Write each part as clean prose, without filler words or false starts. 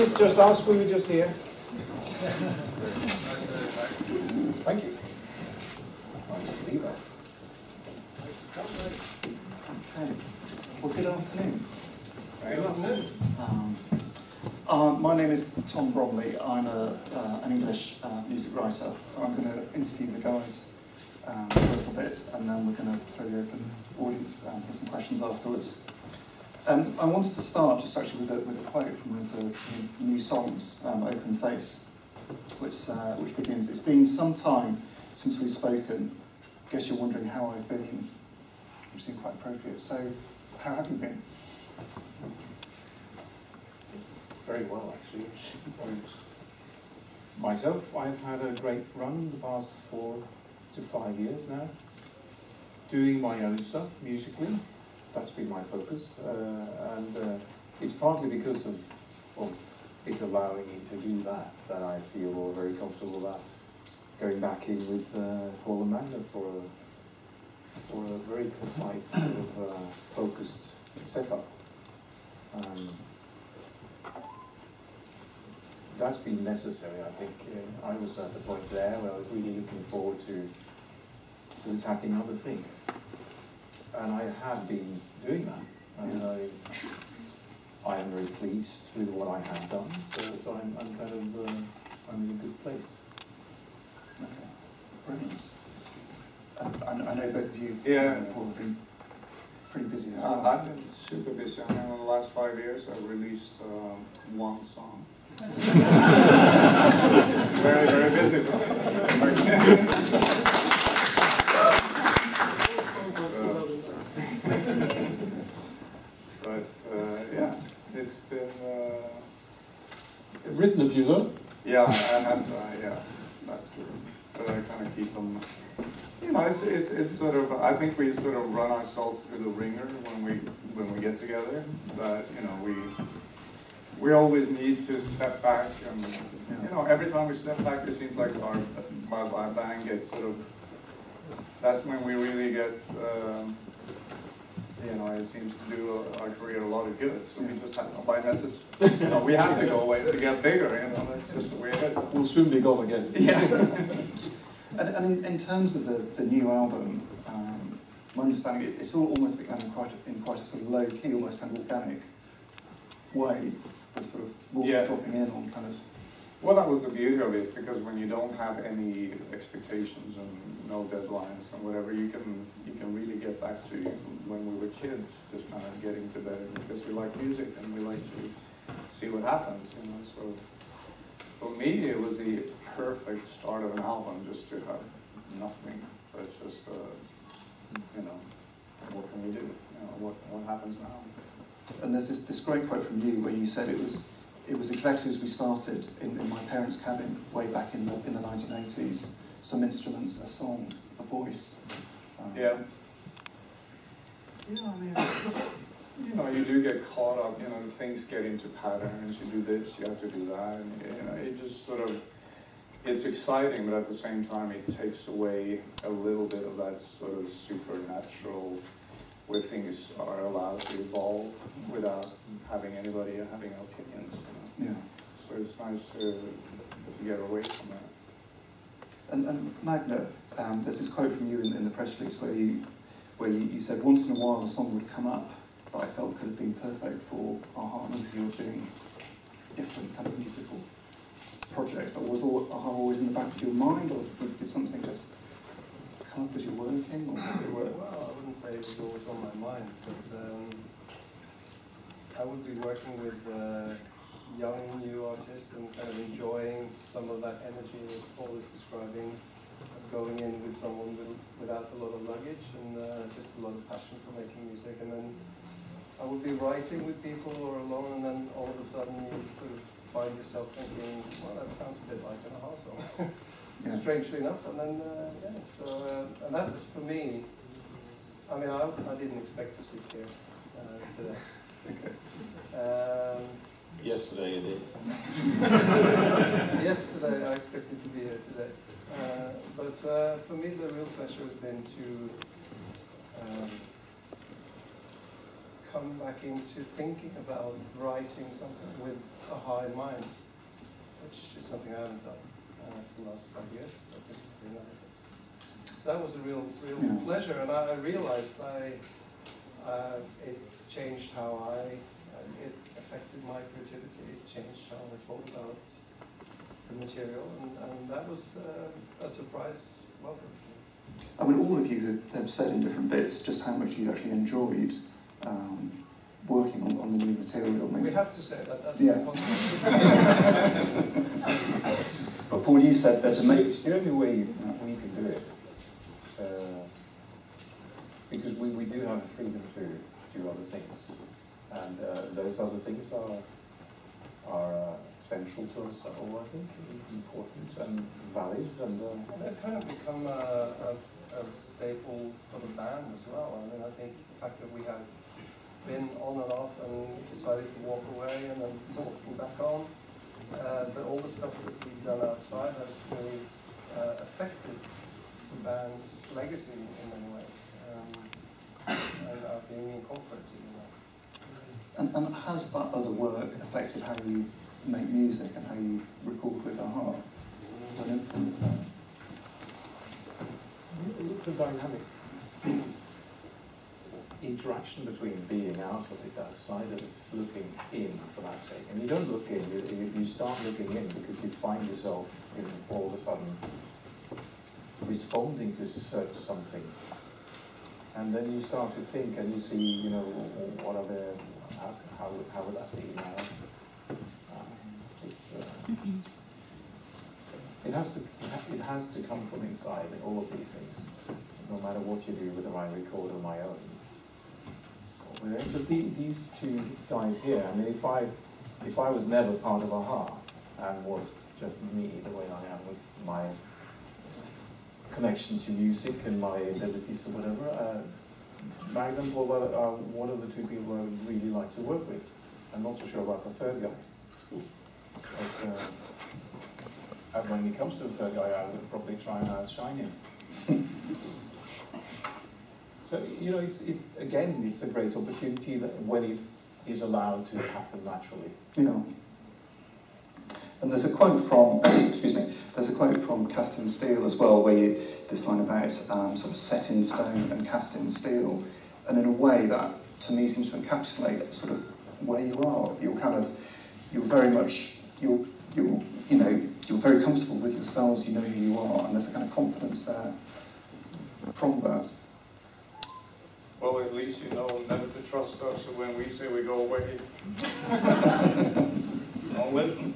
please just ask, we were just here. Thank you. Nice to be there. Okay. Well, good afternoon. Good afternoon. My name is Tom Bromley. I'm an English music writer, so I'm going to interview the guys for a little bit, and then we're going to throw the open audience for some questions afterwards. I wanted to start just actually with a quote from one of the new songs, Open Face, which begins, "It's been some time since we've spoken. Guess you're wondering how I've been," which seemed quite appropriate. So, how have you been? Very well, actually. Myself, I've had a great run the past 4 to 5 years now, doing my own stuff musically. That's been my focus, and it's partly because of it allowing me to do that I feel very comfortable about going back in with Paul and Magda for a very precise sort of focused setup. That's been necessary, I think. I was at the point there where I was really looking forward to attacking other things. And I have been doing that. And I am very pleased with what I have done. So I'm kind of I'm in a good place. Okay, brilliant. And I know both of you, Paul, have been pretty busy as well. I've been super busy. I mean, in the last 5 years, I've released one song. Very, very busy. But yeah, it's been Written a few though? Yeah, yeah, that's true. But I kind of keep them. You know, it's sort of. I think we sort of run ourselves through the ringer when we get together. But you know, we always need to step back, and you know, every time we step back, it seems like our band gets sort of. That's when we really get. You know, it seems to do our career a lot of good. So we just have by necessity. You know, we have to go away to get bigger. You know, that's just the way it is. We'll soon be gone again. Yeah. And in terms of the new album, my understanding it's all almost began in quite a sort of low key, almost kind of organic way, the sort of water dropping in on kind of. Well, that was the beauty of it, because when you don't have any expectations and no deadlines and whatever, you can really get back to when we were kids, just kind of getting to bed, because we like music and we like to see what happens, you know. So for me, it was the perfect start of an album, just to have nothing, but just you know, what can we do? You know, what happens now? And there's this great quote from you where you said it was exactly as we started in my parents' cabin way back in the 1980s. Some instruments, a song, a voice. Yeah. Yeah, I mean, you know, you do get caught up. You know, things get into patterns. You do this, you have to do that, and you know, it just sort of. It's exciting, but at the same time, it takes away a little bit of that sort of supernatural, where things are allowed to evolve without having anybody having opinions. You know? Yeah. So it's nice to get away from that. And Magda, there's this quote from you in the press release where you said once in a while a song would come up that I felt could have been perfect for our Hartman's. You were doing a different kind of musical project, but was always in the back of your mind, or did something just come up as you're working? Or how did it work? Well, I wouldn't say it was always on my mind, but I would be working with young new artists and kind of enjoying some of that energy that Paul is describing, going in with someone without a lot of luggage and just a lot of passion for making music. And then I would be writing with people or alone, and then all of a sudden you sort of find yourself thinking, well, that sounds a bit like an a-ha song. Yeah. Strangely enough, and then and that's for me. I mean, I didn't expect to sit here today. Yesterday you did. Yesterday I expected to be here today. But for me the real pleasure has been to come come back into thinking about writing something with a high mind, which is something I haven't done for the last 5 years. That was a real pleasure, and I realized it changed how it affected my creativity, it changed how I thought about the material, and that was a surprise welcome. I mean, all of you have said in different bits just how much you actually enjoyed working on the new material. Maybe. We have to say that, that's yeah. But Paul, you said that it's the only way we can do it. Because we do have freedom to do other things. And those other things are central to us, or I think important and valid. And they've kind of become a staple for the band as well. I mean, I think the fact that we have been on and off and decided to walk away and then walking back on, all the stuff that we've done outside has really affected the band's legacy in many ways, and are being incorporated in that. And has that other work affected how you make music and how you record with a heart? Does that influence that? It's a dynamic interaction between being out of it, outside of it, looking in for that sake. And you don't look in, you start looking in because you find yourself all of a sudden responding to something. And then you start to think and you see, what are the, how would that be now? It has to come from inside, all of these things, no matter what you do, whether I record on my own. But these two guys here, I mean, if I was never part of a-ha and was just me the way I am with my connection to music and my abilities or whatever, Magda and Paul are one of the two people I would really like to work with. I'm not so sure about the third guy. But when it comes to the third guy, I would probably try and outshine him. So, again, it's a great opportunity that when it is allowed to happen naturally. Yeah. And there's a quote from, excuse me, there's a quote from Cast in Steel as well, where this line about sort of set in stone and cast in steel, and in a way that, to me, seems to encapsulate sort of where you are. You're very much, you're very comfortable with yourselves, you know who you are, and there's a kind of confidence there from that. Well, at least you know never to trust us, so when we say we go away, don't listen.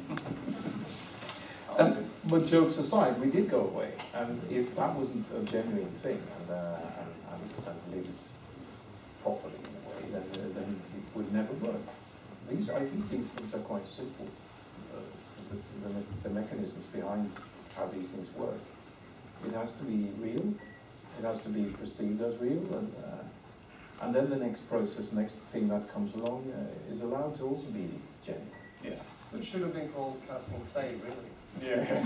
But jokes aside, we did go away, and if that wasn't a genuine thing, and lived properly in a way, then it would never work. I think these things are quite simple. The mechanisms behind how these things work. It has to be real. It has to be perceived as real, and then the next process, next thing that comes along, is allowed to also be genuine. Yeah. So it should have been called casting clay, really. Yeah.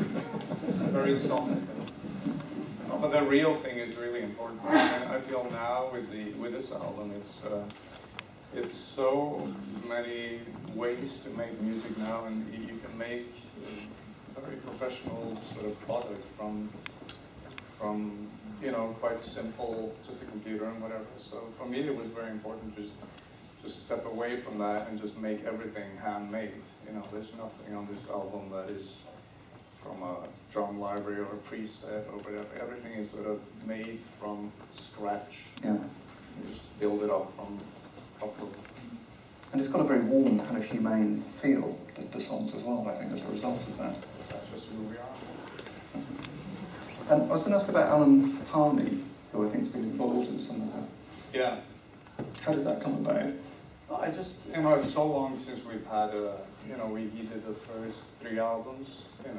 It's very soft. But the real thing is really important. And I feel now with this album, it's so many ways to make music now, and you can make a very professional sort of product from quite simple, just a computer and whatever. So for me, it was very important to just step away from that and just make everything handmade. There's nothing on this album that is from a drum library or a preset or whatever. Everything is sort of made from scratch. Yeah. You just build it up from a couple of... And it's got a very warm, kind of humane feel, the songs as well, I think, as a result of that. That's just who we are. I was going to ask about Alan Tarney, who I think has been involved in some of that. Yeah. How did that come about? Well, I just, it's so long since we've had he did the first 3 albums, and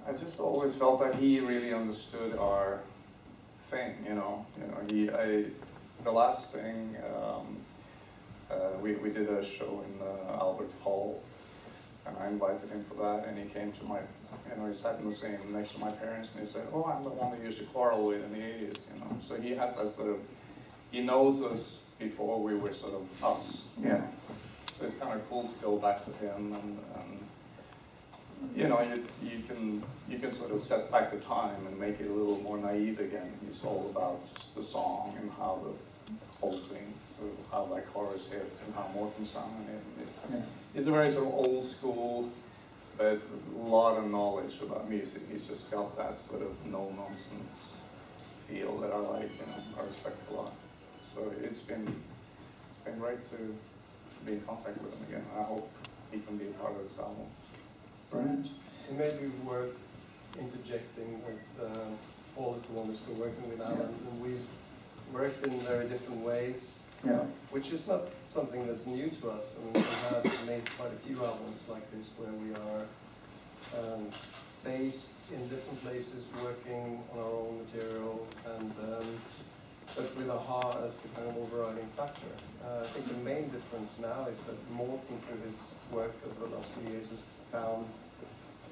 I just always felt that he really understood our thing, the last thing, we did a show in Albert Hall, and I invited him for that, and he came to my, he sat in the same next to my parents, and he said, "Oh, I'm the one that used to quarrel with in the 80s," So he has that sort of, he knows us before we were sort of us. Yeah. So it's kind of cool to go back to him, and you know, you can sort of set back the time and make it a little more naive again. It's all about just the song and how the whole thing, sort of how that chorus hits and how Morten sang it. It's a very sort of old school, but a lot of knowledge about music. He's just got that sort of no nonsense feel that I like, you know, I respect a lot. So it's been great to be in contact with him again. I hope he can be a part of this album. Brilliant. It may be worth interjecting that Paul is the one who's been working with Alan, and we've worked in very different ways, which is not something that's new to us. I mean, we have made quite a few albums like this where we are based in different places, working on our own material, and but with a-ha as the kind of overriding factor. I think the main difference now is that Morten, through his work over the last few years, has found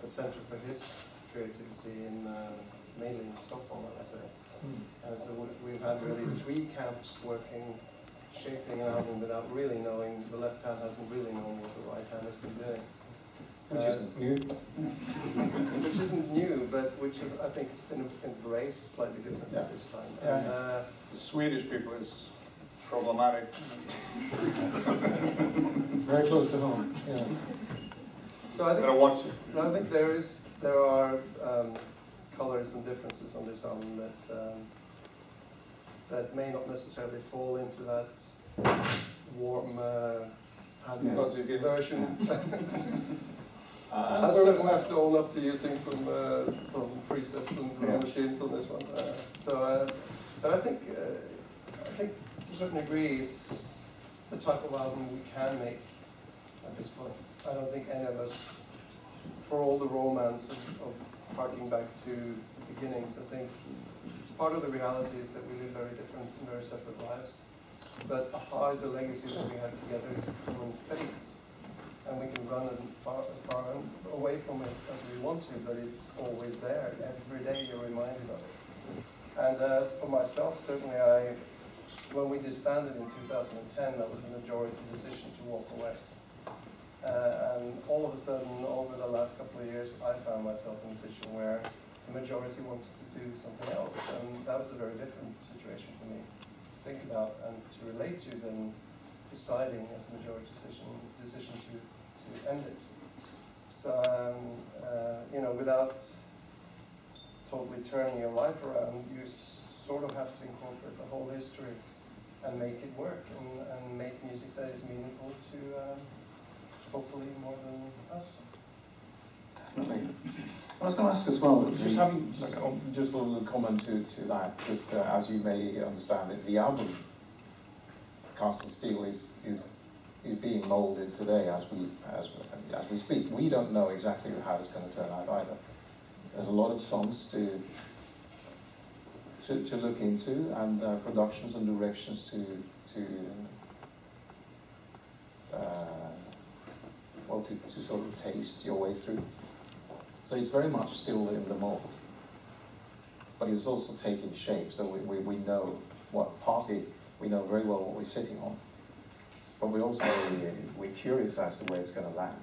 a center for his creativity in mainly in Stockholm, I say. And so we've had really 3 camps working, shaping an album without really knowing, the left hand hasn't really known what the right hand has been doing. Which isn't new. Which isn't new, but which is, I think, has been embraced slightly differently this time. And, the Swedish people is problematic. Very close to home. Yeah. So I think I think there are colors and differences on this album that may not necessarily fall into that warm fuzzy version. I certainly have to own up to using some presets and drum machines on this one. But I think to a certain degree it's the type of album we can make at this point. I don't think any of us, for all the romance of harking back to the beginnings, I think part of the reality is that we live very different and very separate lives. But a-ha is a legacy that we have together is a common fate. And we can run as far away from it as we want to, but it's always there. Every day you're reminded of it. And for myself, certainly when we disbanded in 2010, that was a majority decision to walk away. And all of a sudden, over the last couple of years, I found myself in a situation where the majority wanted to do something else. And that was a very different situation for me to think about and to relate to than deciding as a majority decision to end it. So, you know, without totally turning your life around, you sort of have to incorporate the whole history and make it work and make music that is meaningful to hopefully more than us. Definitely. I was going to ask as well. Just a little comment to that, just as you may understand it, the album Cast in Steel is being molded today as we speak. We don't know exactly how it's going to turn out either. There's a lot of songs to look into, and productions and directions to sort of taste your way through. So it's very much still in the mold, but it's also taking shape. So we know we know very well what we're sitting on, but we're curious as to where it's going to land.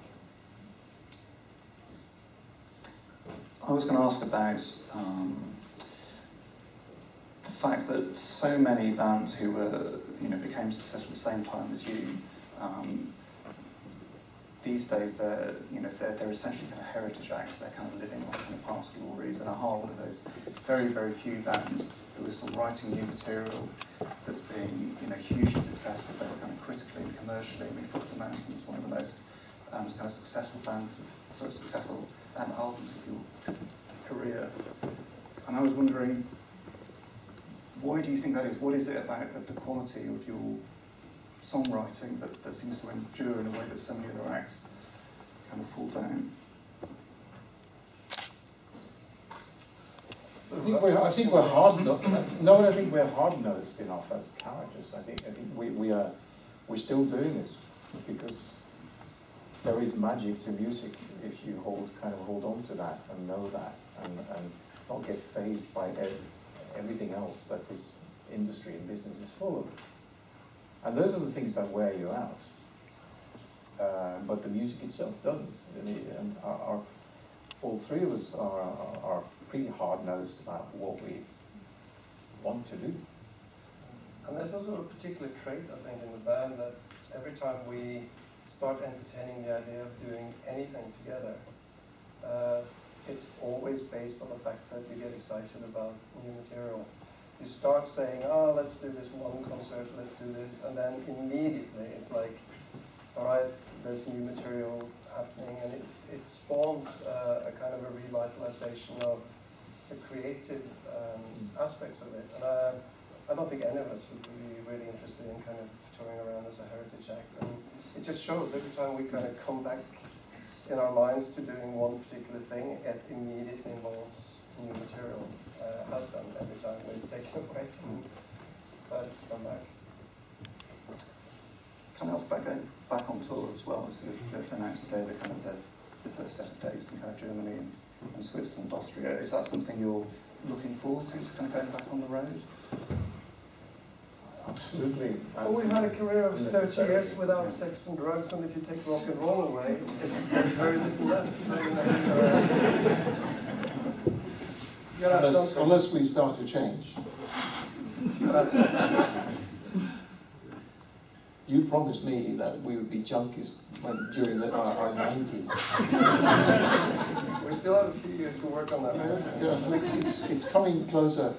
I was going to ask about the fact that so many bands who were, became successful at the same time as you, these days they're essentially kind of heritage acts. They're kind of living on kind of past glories, and a-ha, one of those very, very few bands who are still writing new material that's being, hugely successful, both kind of critically and commercially. I mean, Foot of the Mountain is one of the most kind of successful successful albums of your career. And I was wondering, why do you think that is? What is it about the quality of your songwriting that seems to endure in a way that so many other acts kind of fall down? I think we're hard-nosed enough as characters. I think we're still doing this because there is magic to music if you hold on to that and know that and not get fazed by everything else that this industry and business is full of. And those are the things that wear you out. But the music itself doesn't. And all three of us are pretty hard-nosed about what we want to do. And there's also a particular trait, I think, in the band that every time we start entertaining the idea of doing anything together, it's always based on the fact that you get excited about new material. You start saying, oh, let's do this one concert, let's do this, and then immediately it's like, all right, there's new material happening, and it spawns a kind of a revitalization of the creative aspects of it. And I don't think any of us would be really interested in kind of touring around as a heritage act. And it just shows every time we kind of come back in our minds to doing one particular thing, it immediately involves new material. Has done every time we've taken a break and decided to come back. Can I ask about going back on tour as well? So there's announced today the kind of the first set of dates in kind of Germany and Switzerland, Austria. Is that something you're looking forward to kind of going back on the road? Absolutely. Well, we've had a career of 30 years without sex and drugs, and if you take rock and roll away, it's very little left. Unless we start to change. You promised me that we would be junkies during our 90s. We still have a few years to work on that. Yeah, it's coming closer.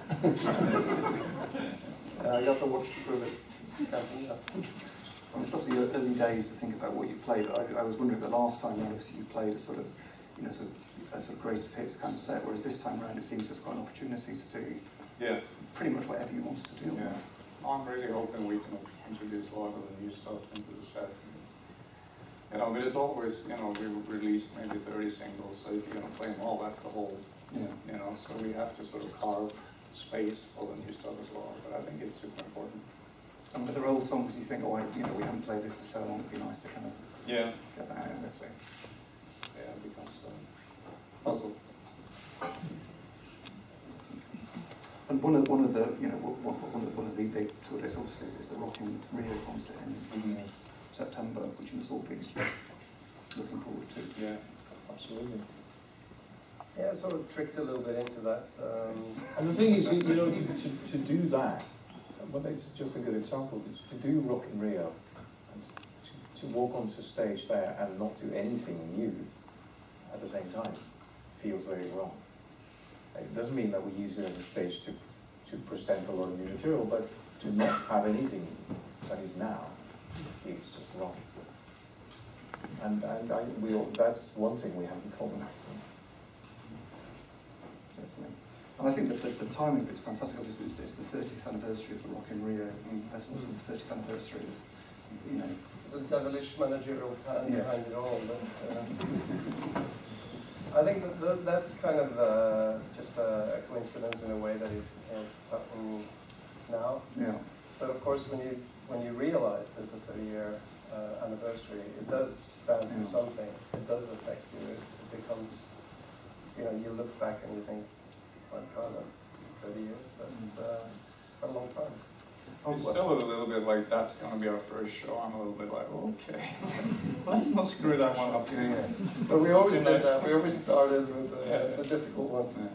I got the watch to prove it. It's obviously early days to think about what you played. I was wondering the last time, obviously, you played a sort of, a sort of greatest hits kind of set, whereas this time around it seems there's got an opportunity to do pretty much whatever you wanted to do. Yeah. I'm really hoping we can introduce a lot of the new stuff into the set. But it's always, we released maybe 30 singles, so if you're going to play them all, that's the whole, so we have to sort of carve space for the new stuff as well. But I think it's super important. And with the old songs, you think, we haven't played this for so long, it'd be nice to kind of get that out this way. Yeah, it becomes a puzzle. And one of the big tour dates obviously is the Rock in Rio concert in September, which you must all be looking forward to. Yeah, absolutely. Yeah, I sort of tricked a little bit into that. And the thing is, to do that, but it's just a good example, to do Rock in Rio, and to walk onto stage there and not do anything new at the same time feels very wrong. It doesn't mean that we use it as a stage to present a lot of new material, but to not have anything that is now feels just wrong. And that's one thing we have in common. Definitely. And I think that the timing is fantastic. Obviously, it's the 30th anniversary of the Rock in Rio Festival, so the 30th anniversary of, There's a devilish managerial plan behind it all, but I think that's kind of just a coincidence in a way that it's happening now. Yeah. But of course, when you realize there's a 30-year anniversary, it does stand for something. It does affect you. It becomes, you look back and you think, my God, 30 years, that's a long time. It's still a little bit like that's going to be our first show. I'm a little bit like, okay, let's not screw that one up. But we always did that. We always started with the difficult ones. Yeah.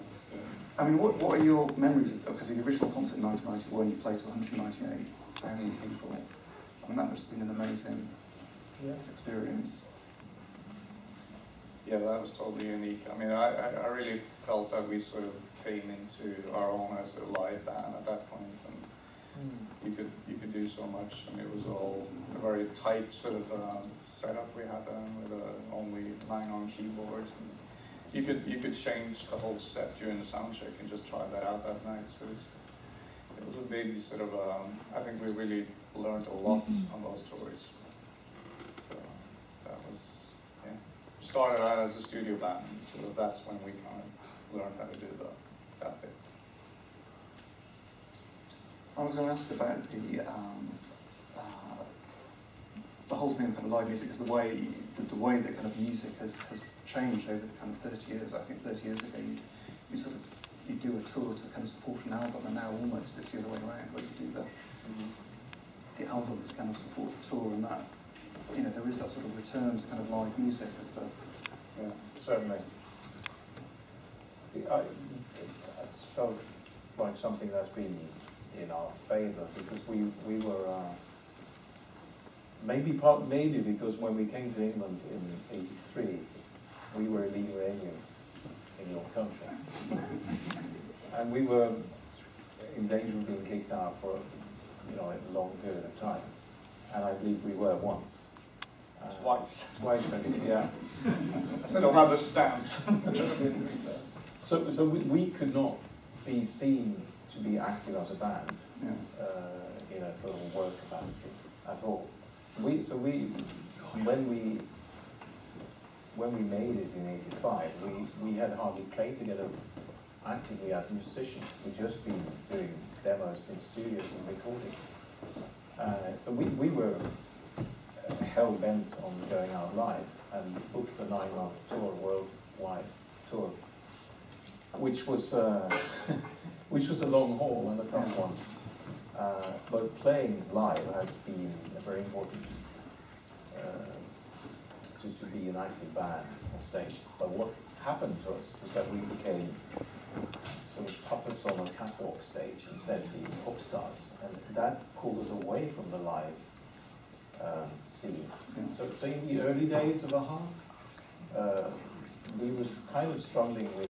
I mean, what are your memories? Because the original concert in 1991, you played to 198,000 people. I mean, that must have been an amazing experience. Yeah, that was totally unique. I mean, I really felt that we sort of came into our own as a live band at that point. You could do so much. I mean, it was all a very tight sort of setup we had with only 9 on keyboards. And you could change the whole set during the sound check and just try that out that night. So it was a big sort of. I think we really learned a lot on those tours. So that was started out as a studio band. So that's when we kind of learned how to do that bit. I was going to ask about the whole thing of kind of live music, because the way that kind of music has changed over the kind of 30 years. I think 30 years ago you do a tour to kind of support an album, and now almost it's the other way around, where you do the albums kind of support the tour, and that, you know, there is that sort of return to kind of live music as the... Yeah, certainly. It's felt like something that's been in our favour, because we were maybe because when we came to England in '83, we were illegal aliens in your country, and we were in danger of being kicked out for a long period of time, and I believe we were once. Twice maybe, yeah. I don't understand. So we could not be seen to be active as a band, in a sort of work capacity at all. When we made it in '85, we had hardly played together actively as musicians. We'd just been doing demos in studios and recording. So we were hell-bent on going out live, and booked a 9-month tour, worldwide tour, which was a long haul and a tough one. But playing live has been very important to be an active band on stage. But what happened to us was that we became sort of puppets on a catwalk stage instead of being pop stars, and that pulled us away from the live scene. So in the early days of a.ha, we were kind of struggling with